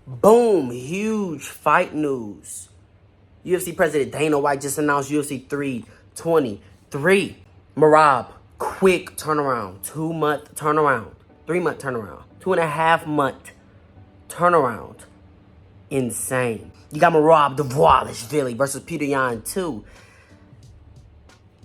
Boom, huge fight news. UFC President Dana White just announced UFC 323. Merab, quick turnaround. 2-month turnaround. 3-month turnaround. 2.5-month turnaround. Insane. You got Merab Dvalishvili versus Peter Yan 2.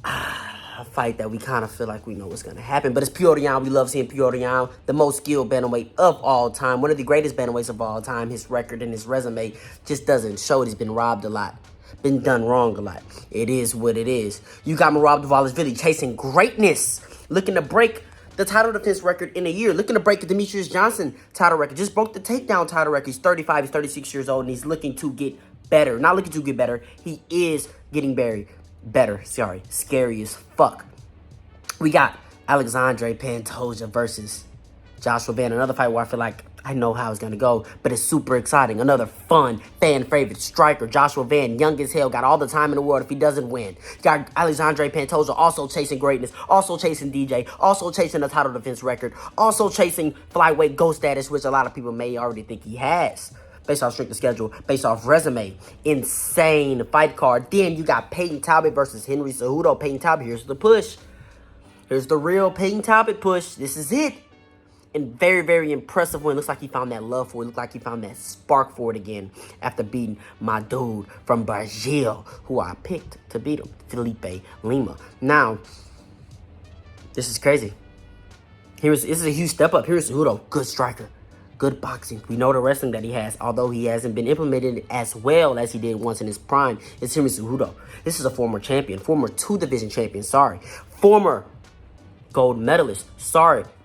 A fight that we kind of feel like we know what's going to happen. But it's Petr Yan. We love seeing Petr Yan, the most skilled bantamweight of all time. One of the greatest bantamweights of all time. His record and his resume just doesn't show it. He's been robbed a lot. Been done wrong a lot. It is what it is. You got Merab Dvalishvili chasing greatness. Looking to break the title defense record in a year. Looking to break the Demetrius Johnson title record. Just broke the takedown title record. He's 35, he's 36 years old, and he's looking to get better. Not looking to get better. He is getting better. Sorry. Scary as fuck. We got Alexandre Pantoja versus Joshua Van. Another fight where I feel like I know how it's going to go, but it's super exciting. Another fun, fan-favorite striker. Joshua Van, young as hell, got all the time in the world if he doesn't win. Got Alexandre Pantoja also chasing greatness, also chasing DJ, also chasing a title defense record, also chasing flyweight GOAT status, which a lot of people may already think he has. Based off strength of schedule, based off resume. Insane fight card. Then you got Peyton Talbot versus Henry Cejudo. Peyton Talbot, here's the push. Here's the real Peyton Talbot push. This is it. And very, very impressive win. Looks like he found that love for it. Looks like he found that spark for it again after beating my dude from Brazil, who I picked to beat him, Felipe Lima. Now, this is crazy. This is a huge step up. Here's Cejudo, good striker, good boxing. We know the wrestling that he has, although he hasn't been implemented as well as he did once in his prime. It's Henry Cejudo. This is a former champion, former 2-division champion, former gold medalist.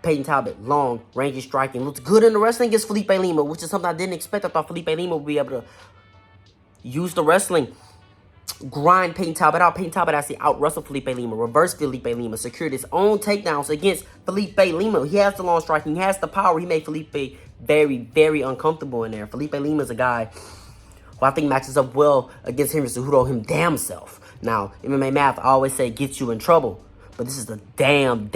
Peyton Talbot, long, rangy striking. Looks good in the wrestling against Felipe Lima, which is something I didn't expect. I thought Felipe Lima would be able to use the wrestling, grind Peyton Talbot out. Peyton Talbot actually out-wrestled Felipe Lima, reversed Felipe Lima, secured his own takedowns against Felipe Lima. He has the long striking, he has the power. He made Felipe very, very uncomfortable in there. Felipe Lima's a guy who I think matches up well against Henry Cejudo him damn self. Now, MMA math, I always say, gets you in trouble. But this is a damn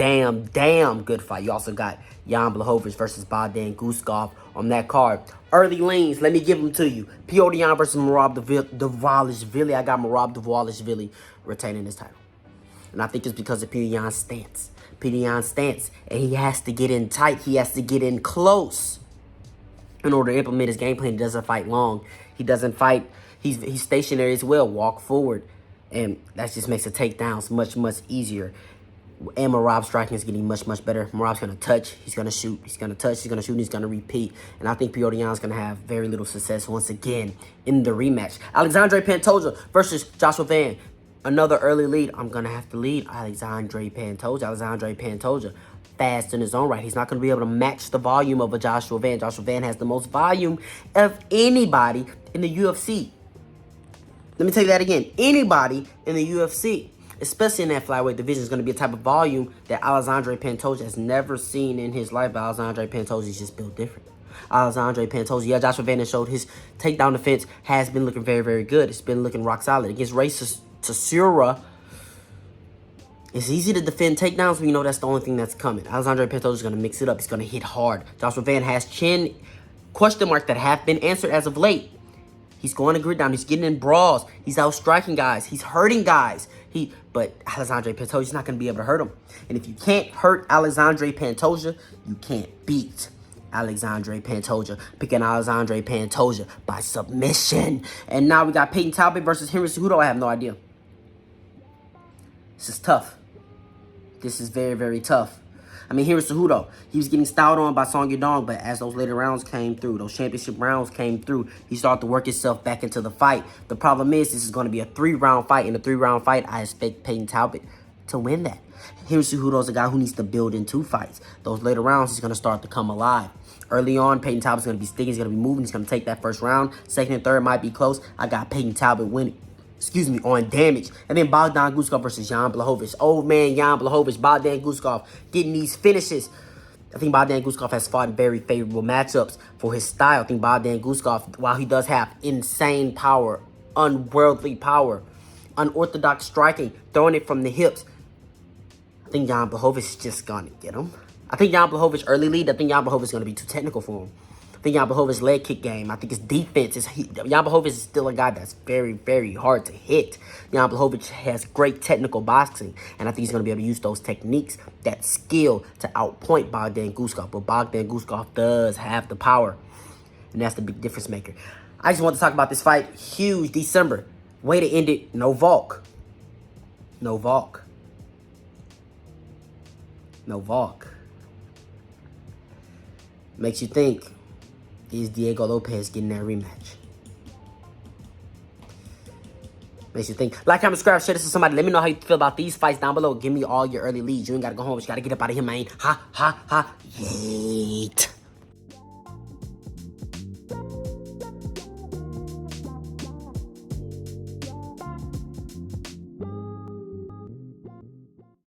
good fight. You also got Jan Blachowicz versus Bogdan Guskov on that card. Early lanes, let me give them to you. Petr Yan versus Merab Dvalishvili. I got Merab Dvalishvili retaining his title. And I think it's because of Petr Yan's stance. Petr Yan's stance. And he has to get in tight. He has to get in close in order to implement his game plan. He doesn't fight long. He doesn't fight. He's stationary as well. Walk forward. And that just makes the takedowns much easier. And Merab's striking is getting much better. Merab's going to touch. He's going to shoot. He's going to touch. He's going to shoot. And he's going to repeat. And I think Petr Yan is going to have very little success once again in the rematch. Alexandre Pantoja versus Joshua Van. Another early lead. I'm going to have to lead Alexandre Pantoja. Alexandre Pantoja, fast in his own right. He's not going to be able to match the volume of a Joshua Van. Joshua Van has the most volume of anybody in the UFC. Let me tell you that again. Anybody in the UFC, especially in that flyweight division, is going to be a type of volume that Alexandre Pantoja has never seen in his life. But Alexandre Pantoja is just built different. Alexandre Pantoja, yeah, Joshua Van showed his takedown defense has been looking very good. It's been looking rock solid. Against Ray Teixeira, it's easy to defend takedowns, but you know that's the only thing that's coming. Alexandre Pantoja is going to mix it up. He's going to hit hard. Joshua Van has chin question marks that have been answered as of late. He's going to grit down. He's getting in brawls. He's out striking guys. He's hurting guys. But Alexandre Pantoja is not going to be able to hurt him. And if you can't hurt Alexandre Pantoja, you can't beat Alexandre Pantoja. Picking Alexandre Pantoja by submission. And now we got Peyton Talbot versus Henry Cejudo. I have no idea. This is tough. This is very tough. I mean, here's Cejudo. He was getting styled on by Song Yadong, but as those later rounds came through, those championship rounds came through, he started to work himself back into the fight. The problem is, this is going to be a 3-round fight. In a 3-round fight, I expect Peyton Talbot to win that. Henry Cejudo is a guy who needs to build in 2 fights. Those later rounds, he's going to start to come alive. Early on, Peyton Talbot's going to be sticking. He's going to be moving. He's going to take that first round. Second and third might be close. I got Peyton Talbot winning. On damage. And then Bogdan Guskov versus Jan Blachowicz. Old man Jan Blachowicz, Bogdan Guskov getting these finishes. I think Bogdan Guskov has fought in very favorable matchups for his style. I think Bogdan Guskov, while he does have insane power, unworldly power, unorthodox striking, throwing it from the hips, I think Jan Blachowicz is just going to get him. I think Jan Blachowicz early lead. I think Jan Blachowicz is going to be too technical for him. I think Jan Blachowicz' leg kick game. I think his defense is... Jan Blachowicz is still a guy that's very, very hard to hit. Jan Blachowicz has great technical boxing, and I think he's going to be able to use those techniques, that skill, to outpoint Bogdan Guskov. But Bogdan Guskov does have the power, and that's the big difference maker. I just want to talk about this fight. Huge December. Way to end it. No Volk. No Volk. No Volk. Makes you think, is Diego Lopez getting that rematch? Makes you think. Like, comment, subscribe, share this with somebody. Let me know how you feel about these fights down below. Give me all your early leads. You ain't got to go home, but you got to get up out of here, man. Ha, ha, ha. Yeet.